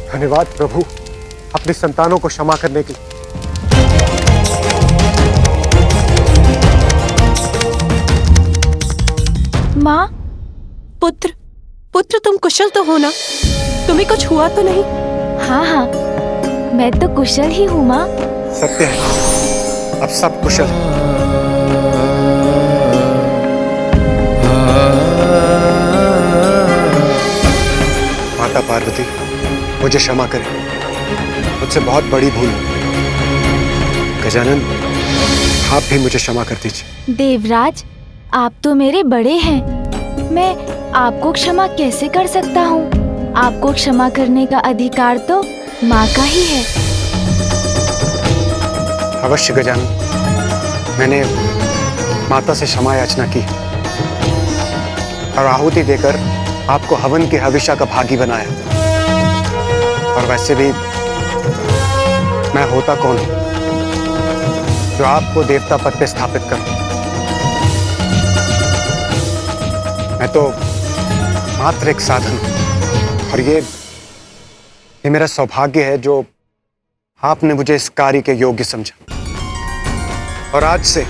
धन्यवाद प्रभु, अपनी संतानों को क्षमा करने के लिए। माँ, पुत्र तुम कुशल तो हो ना? तुम्हें कुछ हुआ तो नहीं? हाँ हाँ, मैं तो कुशल ही हूँ माँ। सत्य है, अब सब कुशल है। माता पार्वती, मुझे क्षमा करें, मुझसे बहुत बड़ी भूल हुई। गजानन, आप भी मुझे क्षमा कर दीजिए। देवराज, आप तो मेरे बड़े हैं, मैं आपको क्षमा कैसे कर सकता हूँ? आपको क्षमा करने का अधिकार तो माँ का ही है। अवश्य गजानन, मैंने माता से क्षमा याचना की और आहुति देकर आपको हवन के हविष्य का भागी बनाया। और वैसे भी मैं होता कौन हूं जो आपको देवता पद पे स्थापित करूं? मैं तो मात्र एक साधन हूं और ये मेरा सौभाग्य है जो आपने मुझे इस कार्य के योग्य समझा। और आज से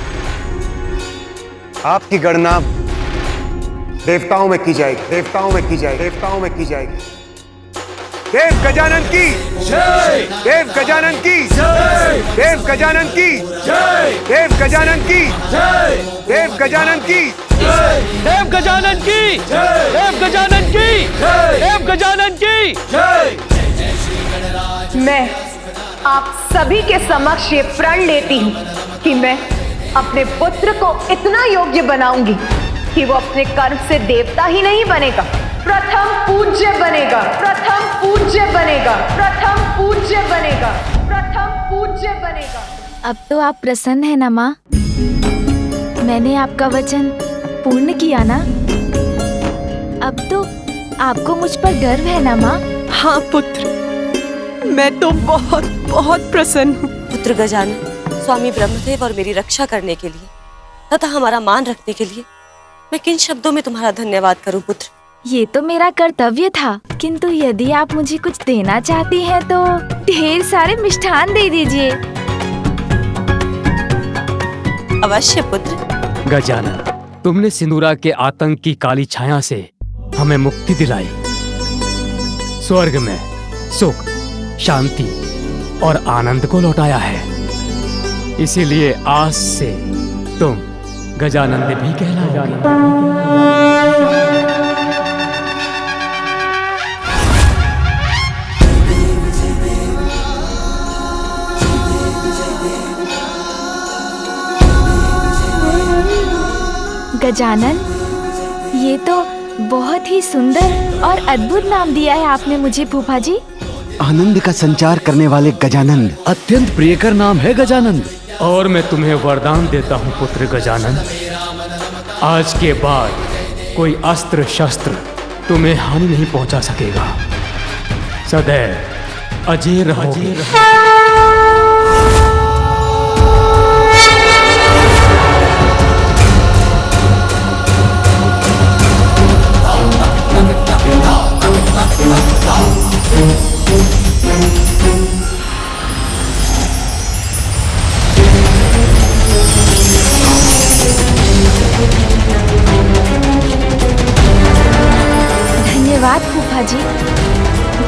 आपकी गणना देवताओं में की जाएगी, देवताओं में की जाएगी, देवताओं में की जाएगी। देव गजानन की जय, देव गजानन की जय, देव गजानन की जय, देव गजानन की जय, देव गजानन की जय, देव गजानन की जय, देव गजानन की जय, देव गजानन की जय। मैं आप सभी के समक्ष ये प्रण लेती हूँ कि मैं अपने पुत्र को इतना योग्य बनाऊंगी कि वो अपने कर्म से देवता ही नहीं बनेगा, प्रथम पूज्य बनेगा, प्रथम पूज्य बनेगा, प्रथम पूज्य बनेगा, प्रथम पूज्य बनेगा। अब तो आप प्रसन्न हैं ना माँ? मैंने आपका वचन पूर्ण किया ना? अब तो आपको मुझ पर गर्व है ना माँ? हाँ पुत्र, मैं तो बहुत बहुत प्रसन्न हूँ। पुत्र गजानन, स्वामी ब्रह्मदेव और मेरी रक्षा करने के लिए तथा हमारा मान रखने के लिए मैं किन शब्दों में तुम्हारा धन्यवाद करूं पुत्र? ये तो मेरा कर्तव्य था, किंतु यदि आप मुझे कुछ देना चाहती हैं तो ढेर सारे मिष्ठान दे दीजिए। अवश्य पुत्र। गजानन, तुमने सिंदूरा के आतंक की काली छाया से हमें मुक्ति दिलाई। स्वर्ग में सुख, शांति और आनंद को लौटाया है। इसीलिए आज से तुम गजानंद भी कहलाओगे। गजानन, ये तो बहुत ही सुंदर और अद्भुत नाम दिया है आपने मुझे फूफा जी। आनंद का संचार करने वाले गजानंद, अत्यंत प्रियकर नाम है गजानंद। और मैं तुम्हें वरदान देता हूँ पुत्र गजानन, आज के बाद कोई अस्त्र शस्त्र तुम्हें हानि नहीं पहुंचा सकेगा। सदैव अजय रहोगे। धन्यवाद फूफा जी,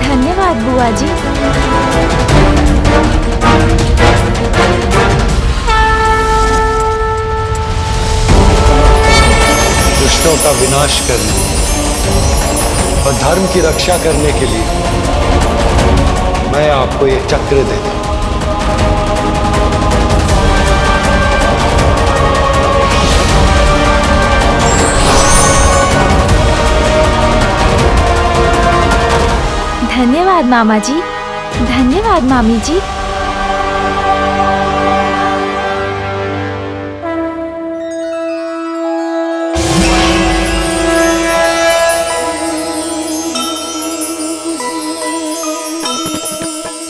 धन्यवाद बुआ जी। दुष्टों का विनाश करने और धर्म की रक्षा करने के लिए मैं आपको ये चक्र देता हूं। धन्यवाद मामा जी, धन्यवाद मामी जी।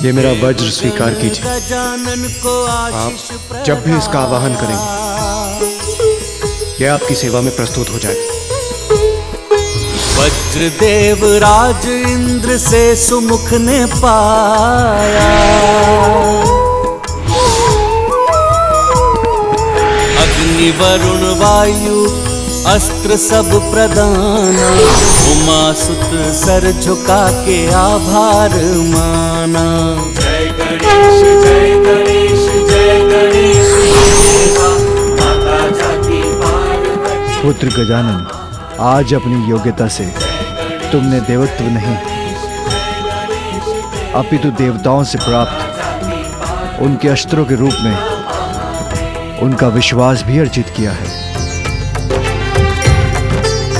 ये मेरा वज्र स्वीकार कीजिए। आप जब भी इसका आवाहन करेंगे, यह आपकी सेवा में प्रस्तुत हो जाएगा। वज्रदेव राज इंद्र से सुमुख ने पाया, अग्नि वरुण वायु अस्त्र सब प्रदाना, उमा सुत सर झुका के आभार माना। जय गणेश जय गणेश जय गणेश देवा, माता जाकी पार्वती। पुत्र गजानन, आज अपनी योग्यता से तुमने देवत्व नहीं अपितु देवताओं से प्राप्त उनके अस्त्रों के रूप में उनका विश्वास भी अर्जित किया है।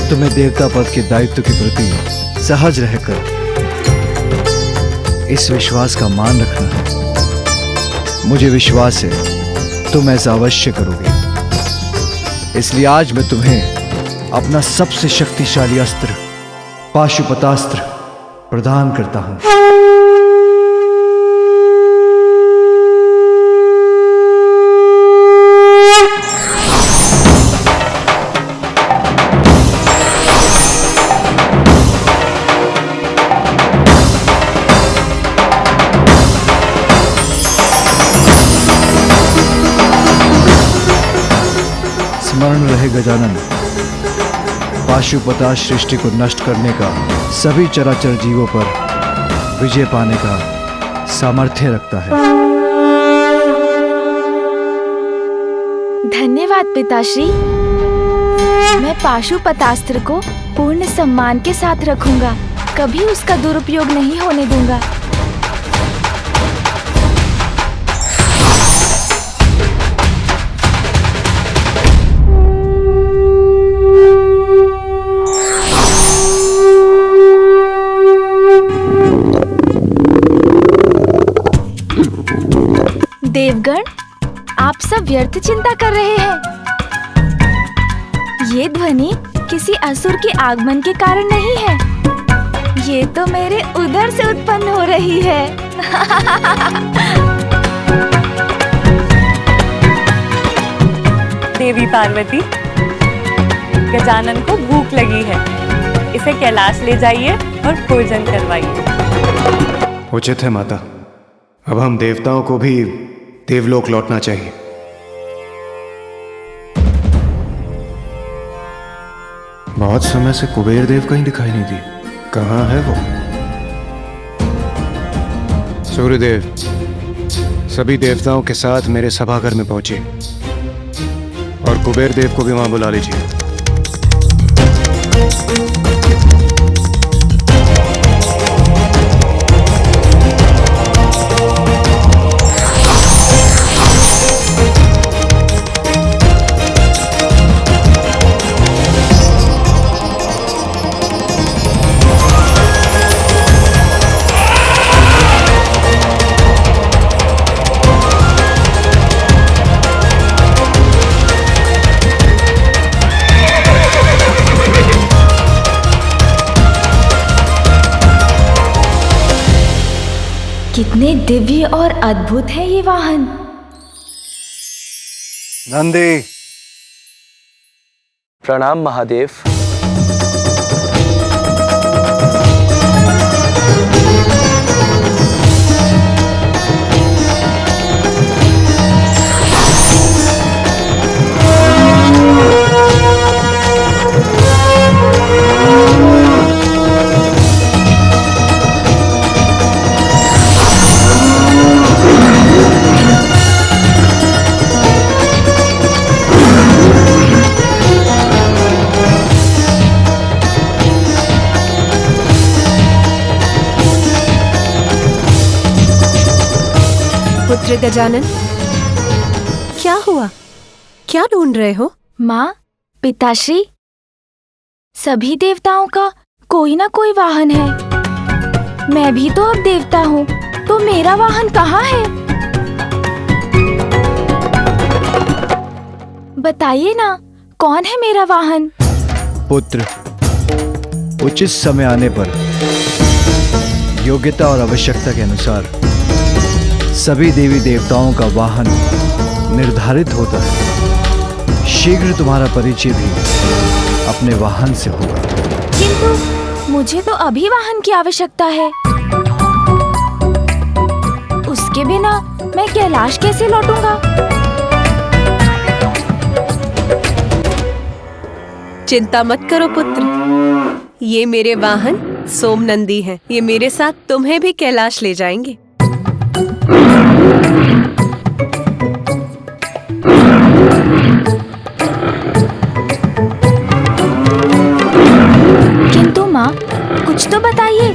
तुम्हें देवता पद के दायित्व के प्रति सहज रहकर इस विश्वास का मान रखना है। मुझे विश्वास है तुम ऐसा अवश्य करोगे, इसलिए आज मैं तुम्हें अपना सबसे शक्तिशाली अस्त्र पाशुपतास्त्र प्रदान करता हूं। स्मरण रहे गजानन, पाशुपता सृष्टि को नष्ट करने का, सभी चराचर जीवों पर विजय पाने का सामर्थ्य रखता है। धन्यवाद पिताश्री। मैं पाशुपतास्त्र को पूर्ण सम्मान के साथ रखूंगा, कभी उसका दुरुपयोग नहीं होने दूंगा। देवगण, आप सब व्यर्थ चिंता कर रहे हैं। ये ध्वनि किसी असुर के आगमन के कारण नहीं है, ये तो मेरे उदर से उत्पन्न हो रही है। देवी पार्वती, गजानन को भूख लगी है, इसे कैलाश ले जाइए और भोजन करवाइए। उचित है माता, अब हम देवताओं को भी देवलोक लौटना चाहिए। बहुत समय से कुबेर देव कहीं दिखाई नहीं दी, कहाँ है वो? सूर्यदेव सभी देवताओं के साथ मेरे सभागार में पहुंचे और कुबेर देव को भी वहां बुला लीजिए। कितने दिव्य और अद्भुत है ये वाहन। नंदी। प्रणाम महादेव। पुत्र गजानन, क्या हुआ? क्या ढूंढ रहे हो? माँ, पिताश्री, सभी देवताओं का कोई ना कोई वाहन है। मैं भी तो अब देवता हूँ, तो मेरा वाहन कहाँ है? बताइए ना, कौन है मेरा वाहन? पुत्र, उचित समय आने पर योग्यता और आवश्यकता के अनुसार सभी देवी देवताओं का वाहन निर्धारित होता है। शीघ्र तुम्हारा परिचय भी अपने वाहन से होगा। किंतु मुझे तो अभी वाहन की आवश्यकता है। उसके बिना मैं कैलाश कैसे लौटूंगा? चिंता मत करो पुत्र, ये मेरे वाहन सोमनंदी हैं। ये मेरे साथ तुम्हें भी कैलाश ले जाएंगे। किंतु माँ, कुछ तो बताइए,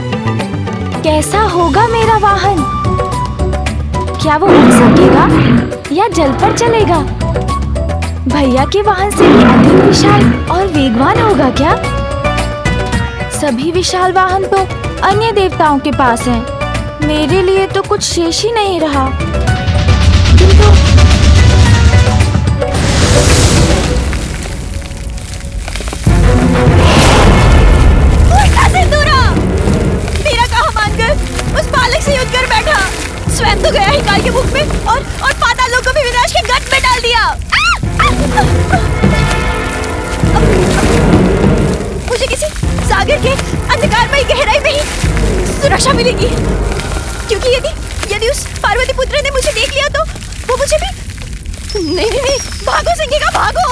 कैसा होगा मेरा वाहन? क्या वो उड़ सकेगा या जल पर चलेगा? भैया के वाहन से भी अधिक विशाल और वेगवान होगा क्या? सभी विशाल वाहन तो अन्य देवताओं के पास हैं। मेरे लिए तो कुछ शेष ही नहीं रहा। किंतु मेरा कहा मानकर उस बालक से युद्ध कर बैठा, स्वयं तो गया ही काल के मुख में और पाताल लोक को भी विनाश के गड्ढे में डाल दिया। मुझे किसी सागर के अंधकारमयी गहराई में ही सुरक्षा मिलेगी, क्योंकि यदि उस पार्वती पुत्र ने मुझे देख लिया तो वो मुझे भी नहीं, भागो सिंगिका भागो।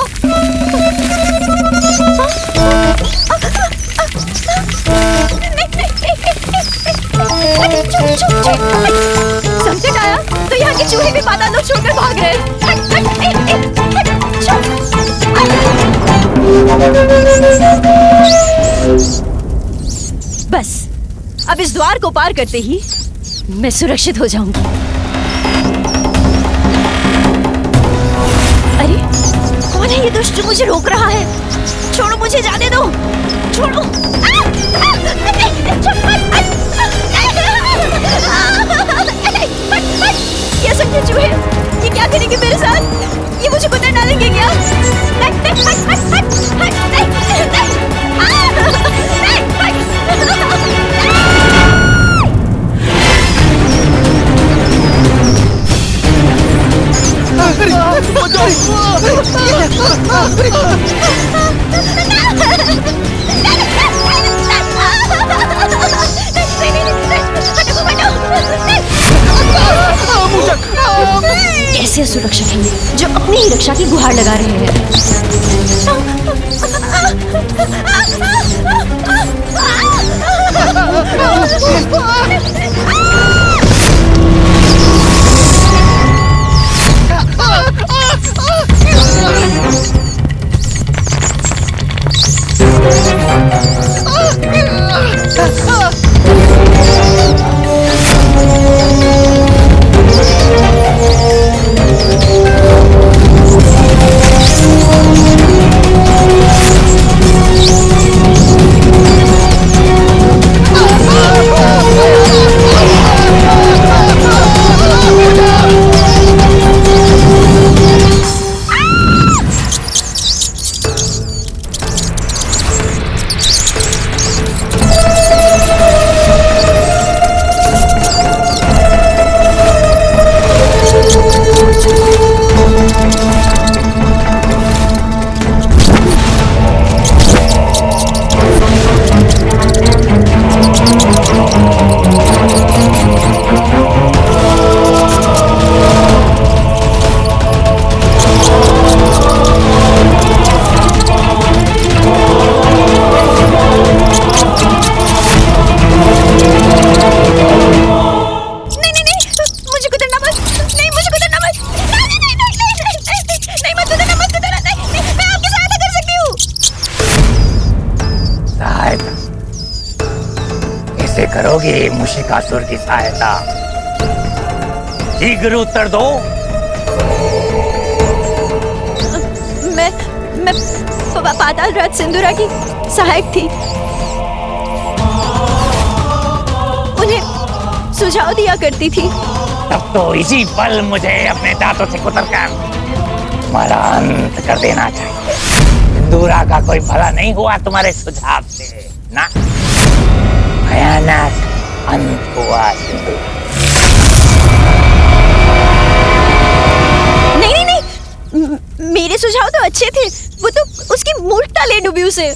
संकट आया तो यहाँ के चूहे भी पाताल लोक छोड़कर भाग रहे हैं। बस अब इस द्वार को पार करते ही मैं सुरक्षित हो जाऊंगी। अरे कौन है ये दुष्ट जो मुझे रोक रहा है? छोड़ो, मुझे जाने दो, छोड़ो। ये संख्या चूहे, ये क्या करेंगे मेरे साथ? ये मुझे कुतर डालेंगे क्या? कैसे सुरक्षक हैं जो अपनी ही रक्षा की गुहार लगा रहे हैं? करोगे मुशिकासुर की सहायता? शीघ्र उत्तर दो। मैं पाताल राज सिंदूरा की सहायक थी। उन्हें सुझाव दिया करती थी। तब तो इसी पल मुझे अपने दांतों से कुतरकर तुम्हारा अंत कर देना चाहिए। सिंदूरा का कोई भला नहीं हुआ तुम्हारे सुझाव से ना। भयानक अंत हुआ सिंदूरा। नहीं, मेरे सुझाव तो अच्छे थे। वो तो उसकी मूर्खता ले डूबी उसे।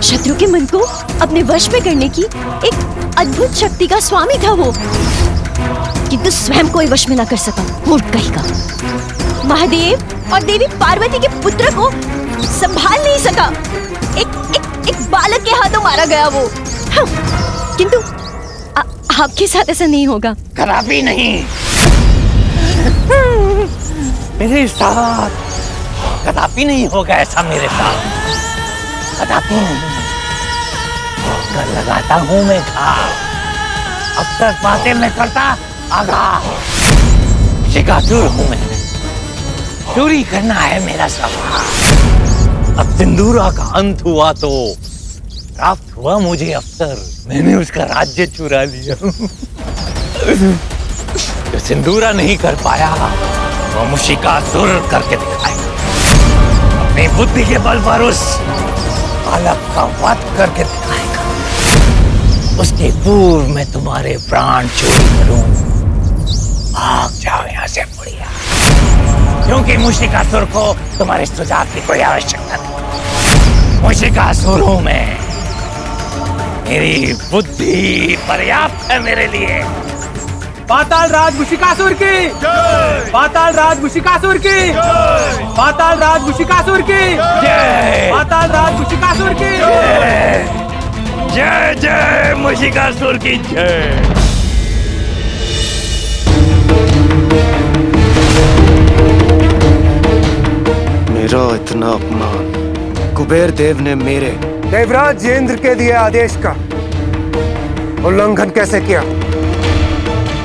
शत्रु के मन को अपने वश में करने की एक अद्भुत शक्ति का स्वामी था वो, किंतु स्वयं कोई वश में ना कर सका। मूर्ख कहेगा। महादेव और देवी पार्वती के पुत्र को संभाल नहीं सका। एक बालक के हाथों मारा गया वो। हाँ, किंतु आपके साथ ऐसा नहीं होगा। कदापि नहीं। मेरे साथ कदापि नहीं होगा ऐसा, मेरे साथ कदापि नहीं। कर लगाता हूं मैं घाव, अब तक बातें मैं करता आगा। शिकासुर हूं मैं, चोरी करना है मेरा स्वभाव। अब सिंदूरा का अंत हुआ तो प्राप्त हुआ मुझे अवसर, मैंने उसका राज्य चुरा लिया। जो सिंदूरा नहीं कर पाया वो मुशिकासुर करके दिखाएगा। अपनी बुद्धि के बल पर उस बालक का वध करके दिखाएगा। उसके पूर्व मैं तुम्हारे प्राण चोरी करूं। भाग जाओ यहाँ से बुढ़िया, क्योंकि मुशिकासुर को तुम्हारे सुझाव की कोई आवश्यकता नहीं। मुशिकासुर हूं मैं, मेरी बुद्धि पर्याप्त है मेरे लिए। पाताल राज मुशिकासुर की जय। पाताल राज मुशिकासुर की जय। पाताल राज मुशिकासुर की जय। पाताल राज मुशिकासुर की जय। जय जय मुशिकासुर की जय। मेरा इतना अपमान कुबेर देव ने मेरे देवराज इंद्र के दिए आदेश का उल्लंघन कैसे किया?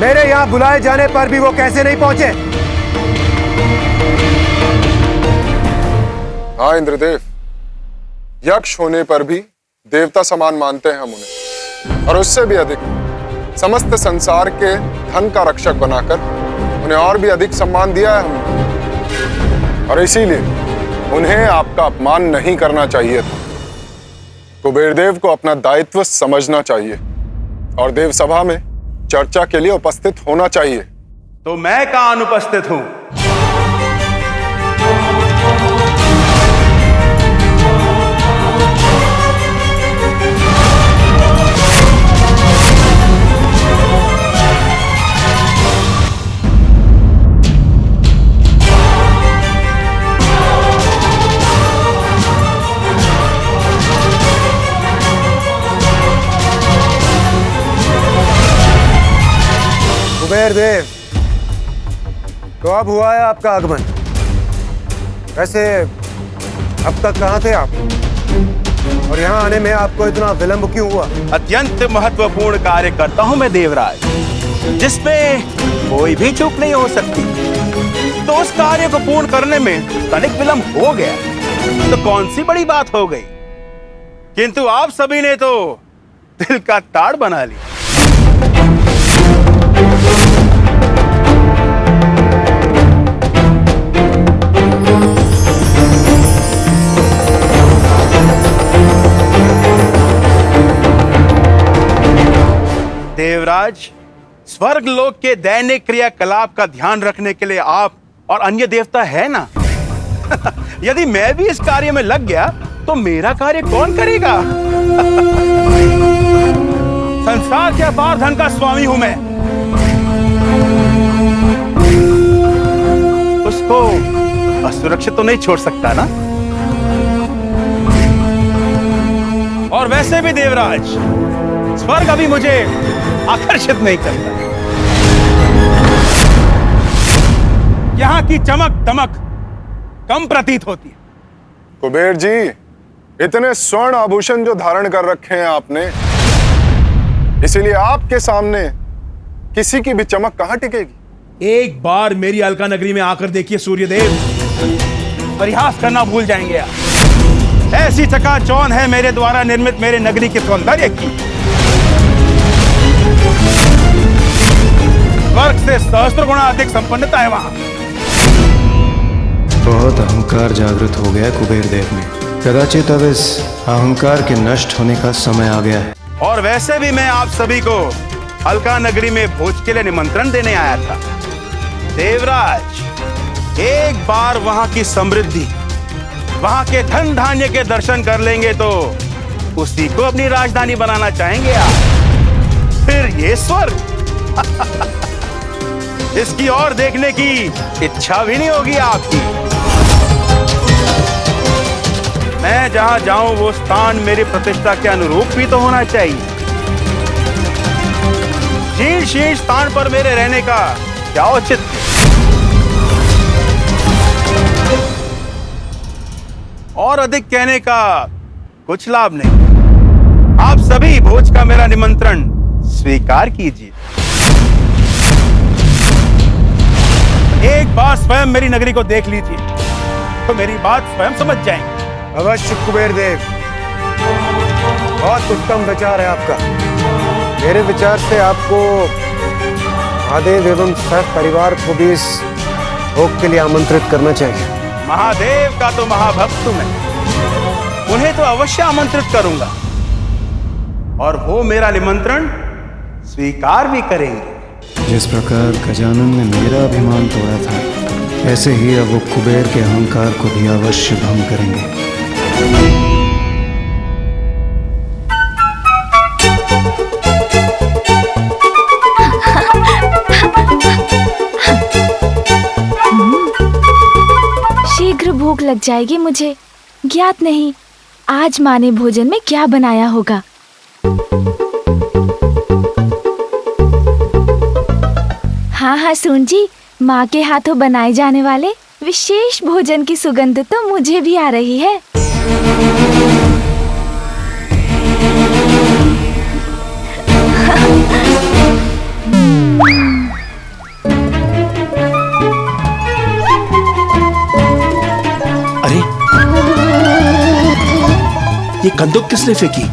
मेरे यहाँ बुलाए जाने पर भी वो कैसे नहीं पहुंचे? हाँ इंद्रदेव, यक्ष होने पर भी देवता समान मानते हैं हम उन्हें, और उससे भी अधिक समस्त संसार के धन का रक्षक बनाकर उन्हें और भी अधिक सम्मान दिया है हमने, और इसीलिए उन्हें आपका अपमान नहीं करना चाहिए था। कुबेरदेव को अपना दायित्व समझना चाहिए और देव सभा में चर्चा के लिए उपस्थित होना चाहिए। तो मैं कहां अनुपस्थित हूं? कुबेर देव, तो अब हुआ है आपका आगमन। वैसे अब तक कहाँ थे आप, और यहाँ आने में आपको इतना विलंब क्यों हुआ? अत्यंत महत्वपूर्ण कार्य करता हूं मैं देवराज, जिसमें कोई भी चूक नहीं हो सकती। तो उस कार्य को पूर्ण करने में तनिक विलंब हो गया तो कौन सी बड़ी बात हो गई, किंतु आप सभी ने तो दिल का ताड़ बना लिया। देवराज, स्वर्ग लोक के दैनिक क्रियाकलाप का ध्यान रखने के लिए आप और अन्य देवता है ना। यदि मैं भी इस कार्य में लग गया तो मेरा कार्य कौन करेगा? संसार के अपार धन का स्वामी हूं मैं, उसको असुरक्षित तो नहीं छोड़ सकता ना। और वैसे भी देवराज, स्वर्ग अभी मुझे आकर्षित नहीं करता। यहां की चमक दमक कम प्रतीत होती है। कुबेर जी, इतने स्वर्ण आभूषण जो धारण कर रखे हैं आपने, इसीलिए आपके सामने किसी की भी चमक कहां टिकेगी? एक बार मेरी अलका नगरी में आकर देखिए सूर्यदेव, परिहास करना भूल जाएंगे आप। ऐसी चकाचौंध है मेरे द्वारा निर्मित मेरे नगरी के सौंदर्य की, स्वर्ग से सहस्त्र गुना अधिक संपन्नता है वहां। बहुत अहंकार जागृत हो गया है कुबेर देव में। कदाचित अब इस अहंकार के नष्ट होने का समय आ गया है। और वैसे भी मैं आप सभी को अलका नगरी में भोज के लिए निमंत्रण देने आया था। देवराज, एक बार वहां की समृद्धि वहां के धन धान्य के दर्शन कर लेंगे तो उसी को अपनी राजधानी बनाना चाहेंगे आप। फिर ये स्वर्ग इसकी ओर देखने की इच्छा भी नहीं होगी आपकी। मैं जहां जाऊं वो स्थान मेरी प्रतिष्ठा के अनुरूप भी तो होना चाहिए। शीर्ष स्थान पर मेरे रहने का क्या औचित्य? और अधिक कहने का कुछ लाभ नहीं। आप सभी भोज का मेरा निमंत्रण स्वीकार कीजिए। एक बार स्वयं मेरी नगरी को देख लीजिए तो मेरी बात स्वयं समझ जाएंगे। अवश्य कुबेर देव, बहुत उत्तम विचार है आपका। मेरे विचार से आपको महादेव एवं सह परिवार को भी इस भोग के लिए आमंत्रित करना चाहिए। महादेव का तो महाभक्त मैं, उन्हें तो अवश्य आमंत्रित करूंगा और वो मेरा निमंत्रण स्वीकार भी करेंगे। जिस प्रकार गजानन ने मेरा अभिमान तोड़ा था, ऐसे ही अब वो कुबेर के अहंकार को भी अवश्य भंग करेंगे। शीघ्र भूख लग जाएगी मुझे। ज्ञात नहीं आज माँ ने भोजन में क्या बनाया होगा। हाँ सुन जी, माँ के हाथों बनाए जाने वाले विशेष भोजन की सुगंध तो मुझे भी आ रही है। अरे ये कंदूक किसने फेंकी?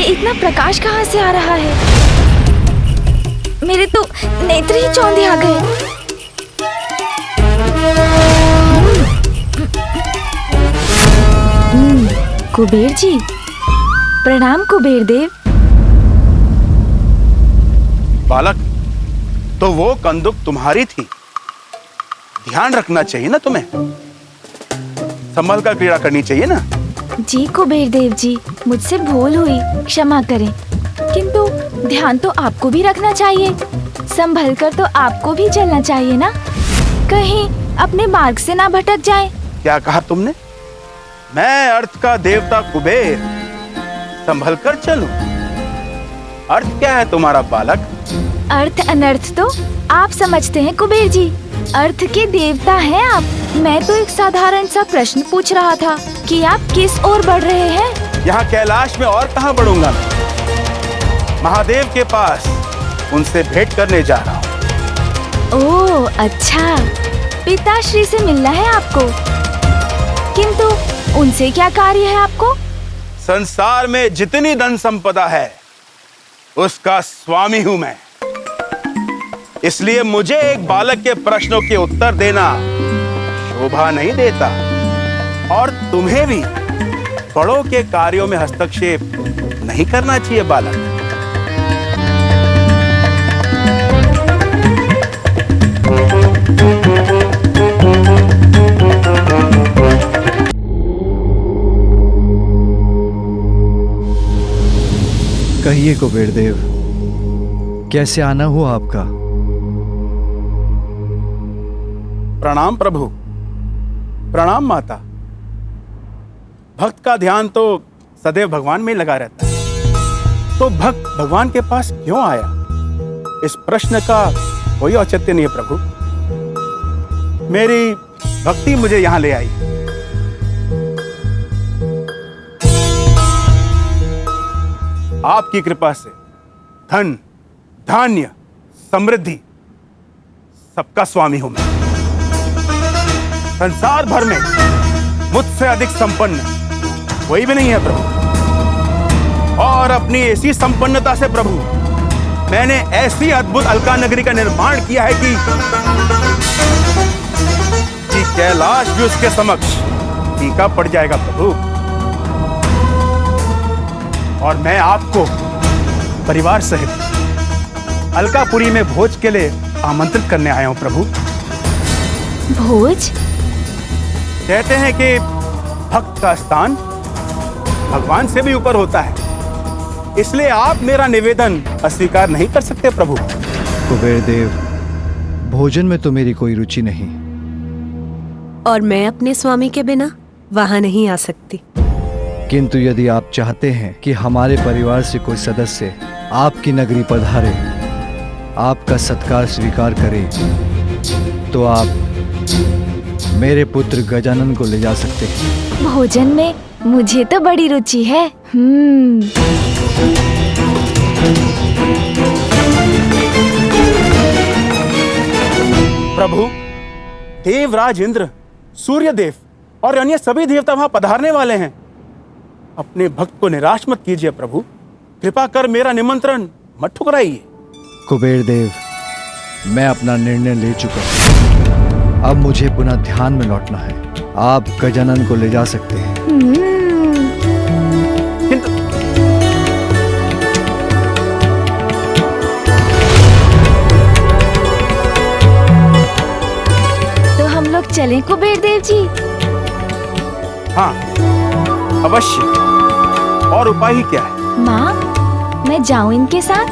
इतना प्रकाश कहाँ से आ रहा है? मेरे तो नेत्र ही चौंधे आ गए। कुबेर जी, प्रणाम कुबेर देव। बालक, तो वो कंदुक तुम्हारी थी। ध्यान रखना चाहिए ना तुम्हें, संभल कर क्रीड़ा करनी चाहिए ना। जी कुबेर देव जी, मुझसे भूल हुई, क्षमा करें। किंतु ध्यान तो आपको भी रखना चाहिए, संभल कर तो आपको भी चलना चाहिए ना, कहीं अपने मार्ग से ना भटक जाएं। क्या कहा तुमने? मैं अर्थ का देवता कुबेर संभल कर चलूं? अर्थ क्या है तुम्हारा बालक? अर्थ अनर्थ तो आप समझते हैं कुबेर जी, अर्थ के देवता हैं आप। मैं तो एक साधारण सा प्रश्न पूछ रहा था कि आप किस ओर बढ़ रहे हैं। यहाँ कैलाश में और कहाँ बढ़ूंगा मैं? महादेव के पास उनसे भेंट करने जा रहा हूँ। ओह अच्छा, पिताश्री से मिलना है आपको, किंतु उनसे क्या कार्य है आपको? संसार में जितनी धन संपदा है उसका स्वामी हूँ मैं, इसलिए मुझे एक बालक के प्रश्नों के उत्तर देना शोभा नहीं देता, और तुम्हें भी बड़ों के कार्यों में हस्तक्षेप नहीं करना चाहिए बालक। कहिए कुबेर देव, कैसे आना हुआ आपका? प्रणाम प्रभु, प्रणाम माता। भक्त का ध्यान तो सदैव भगवान में लगा रहता है, तो भक्त भगवान के पास क्यों आया, इस प्रश्न का कोई औचित्य नहीं है प्रभु। मेरी भक्ति मुझे यहां ले आई। आपकी कृपा से धन, धान्य, समृद्धि सबका स्वामी हूं मैं। संसार भर में मुझसे अधिक संपन्न कोई भी नहीं है प्रभु, और अपनी ऐसी संपन्नता से प्रभु मैंने ऐसी अद्भुत अलका नगरी का निर्माण किया है कि कैलाश भी उसके समक्ष फीका पड़ जाएगा प्रभु। और मैं आपको परिवार सहित अलकापुरी में भोज के लिए आमंत्रित करने आया हूं प्रभु। भोज? कहते हैं कि भक्त का स्थान भगवान से भी ऊपर होता है, इसलिए आप मेरा निवेदन अस्वीकार नहीं कर सकते प्रभु। कुबेर देव, भोजन में तो मेरी कोई रुचि नहीं। और मैं अपने स्वामी के बिना वहां नहीं आ सकती। किंतु यदि आप चाहते हैं कि हमारे परिवार से कोई सदस्य आपकी नगरी पधारे, आपका सत्कार स्वीकार करे, तो आप मेरे पुत्र गजानन को ले जा सकते हैं। भोजन में मुझे तो बड़ी रुचि है। प्रभु, देवराज इंद्र, सूर्यदेव और अन्य सभी देवता वहां पधारने वाले हैं। अपने भक्त को निराश मत कीजिए प्रभु, कृपा कर मेरा निमंत्रण मत ठुकराइए। कुबेर देव, मैं अपना निर्णय ले चुका हूं। अब मुझे पुनः ध्यान में लौटना है। आप गजानन को ले जा सकते हैं। तो हम लोग चलें कुबेर देव जी? हाँ अवश्य। और उपाय ही क्या है? माँ, मैं जाऊं इनके साथ?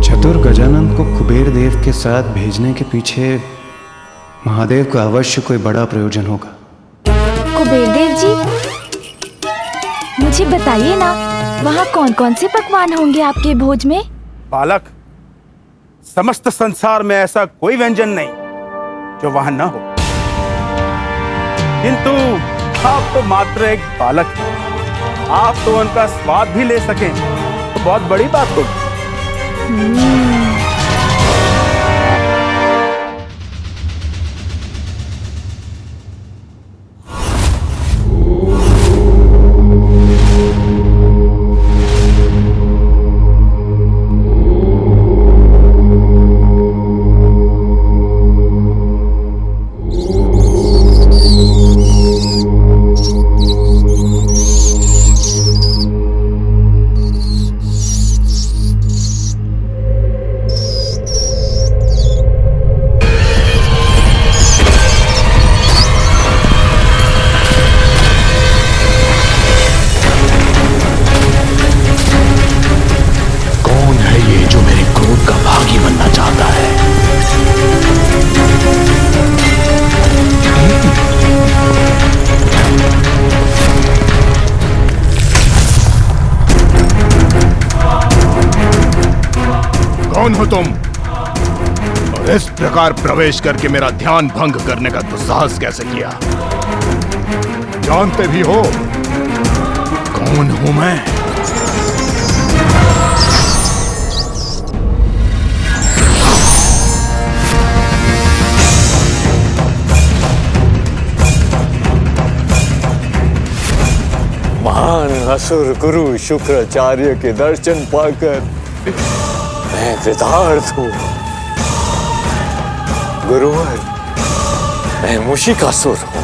चतुर गजानन को कुबेर देव के साथ भेजने के पीछे महादेव का अवश्य कोई बड़ा प्रयोजन होगा। कुबेर देव जी, मुझे बताइए ना, वहाँ कौन कौन से पकवान होंगे आपके भोज में? बालक, समस्त संसार में ऐसा कोई व्यंजन नहीं जो वहां न हो, किंतु आप तो मात्र एक बालक हैं। आप तो उनका स्वाद भी ले सकें तो बहुत बड़ी बात होगी। कौन हो तुम? और इस प्रकार प्रवेश करके मेरा ध्यान भंग करने का दुस्साहस कैसे किया? जानते भी हो कौन हूं मैं? महान असुर गुरु शुक्राचार्य के दर्शन पाकर मैं कृतार्थ हूँ। गुरुवर, मैं मूषिकासुर हूँ,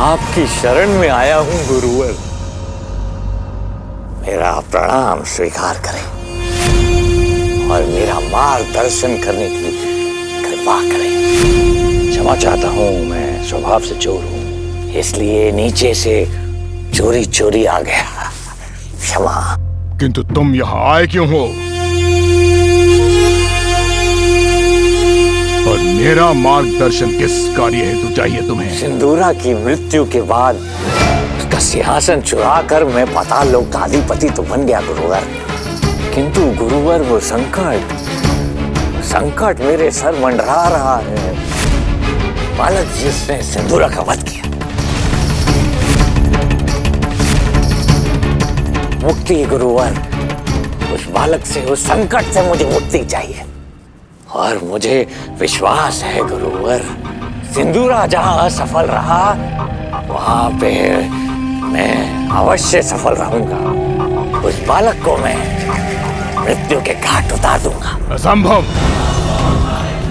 आपकी शरण में आया हूँ गुरुवर। मेरा प्रणाम स्वीकार करें और मेरा मार्गदर्शन करने की कृपा करें। क्षमा चाहता हूँ, मैं स्वभाव से चोर हूँ, इसलिए नीचे से चोरी चोरी आ गया। क्षमा। किंतु तुम यहाँ आए क्यों हो? और मेरा मार्गदर्शन किस कार्य हेतु चाहिए तुम्हें? सिंदूरा की मृत्यु के बाद उसका सिंहासन चुराकर मैं पाताल लोक का अधिपति तो बन गया गुरुवर, किंतु गुरुवर वो संकट मेरे सर मंडरा रहा है। बालक जिसने सिंदूरा का वध किया, मुक्ति गुरुवर, उस बालक से, उस संकट से मुझे मुक्ति चाहिए। और मुझे विश्वास है गुरुवर, सिंदूरा जहां असफल रहा वहां पे मैं अवश्य सफल रहूंगा। उस बालक को मैं मृत्यु के घाट उतार दूंगा। असंभव।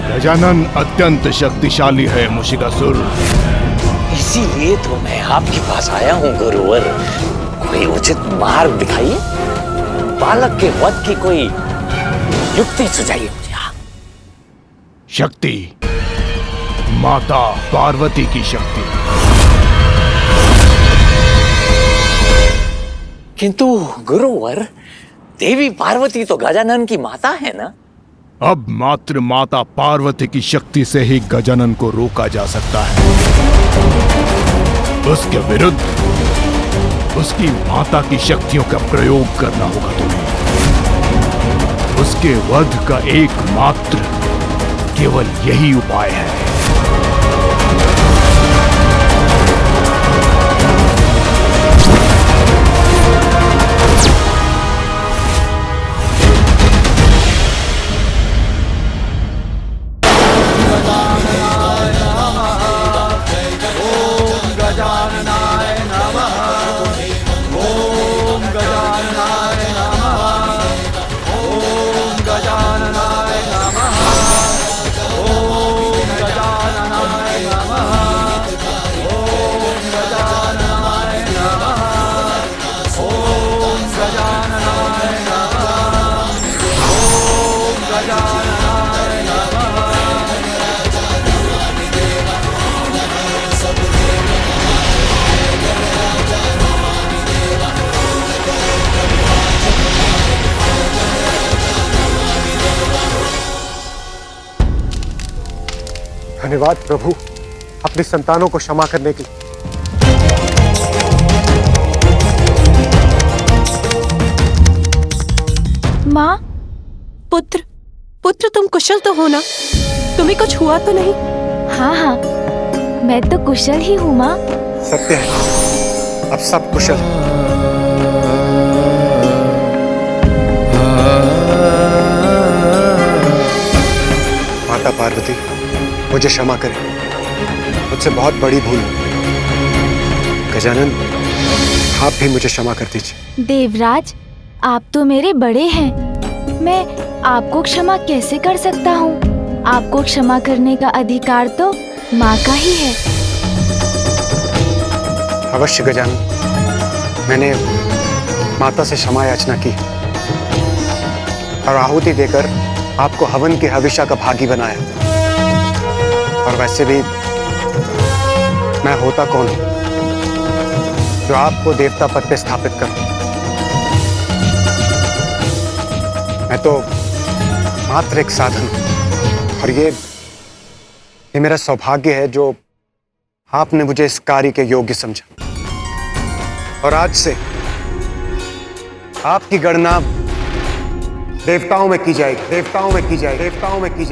गजानन अत्यंत शक्तिशाली है मूषिकासुर। इसीलिए तो मैं आपके पास आया हूँ गुरुवर। कोई उचित मार्ग दिखाइए, बालक के वध की कोई युक्ति सुझाइए मुझे। शक्ति, माता पार्वती की शक्ति। किंतु गुरुवर, देवी पार्वती तो गजानन की माता है ना? अब मात्र माता पार्वती की शक्ति से ही गजानन को रोका जा सकता है। उसके विरुद्ध उसकी माता की शक्तियों का प्रयोग करना होगा तुम्हें। उसके वध का एकमात्र केवल यही उपाय है। धन्यवाद प्रभु, अपनी संतानों को क्षमा करने के लिए। माँ, पुत्र, तुम कुशल तो हो ना? तुम्हें कुछ हुआ तो नहीं? हाँ हाँ, मैं तो कुशल ही हूँ माँ। सत्य है, अब सब कुशल है। माता पार्वती, मुझे क्षमा करें, मुझसे बहुत बड़ी भूल। गजानन, आप भी मुझे क्षमा कर दीजिए। देवराज, आप तो मेरे बड़े हैं, मैं आपको क्षमा कैसे कर सकता हूँ? आपको क्षमा करने का अधिकार तो माँ का ही है। अवश्य गजानन, मैंने माता से क्षमा याचना की और आहुति देकर आपको हवन के हविष्य का भागी बनाया। और वैसे भी मैं होता कौन हूं जो आपको देवता पद पे स्थापित करूं? मैं तो मात्र एक साधन हूं और ये मेरा सौभाग्य है जो आपने मुझे इस कार्य के योग्य समझा। और आज से आपकी गणना देवताओं में की जाएगी, देवताओं में की जाएगी, देवताओं में की जाएगी।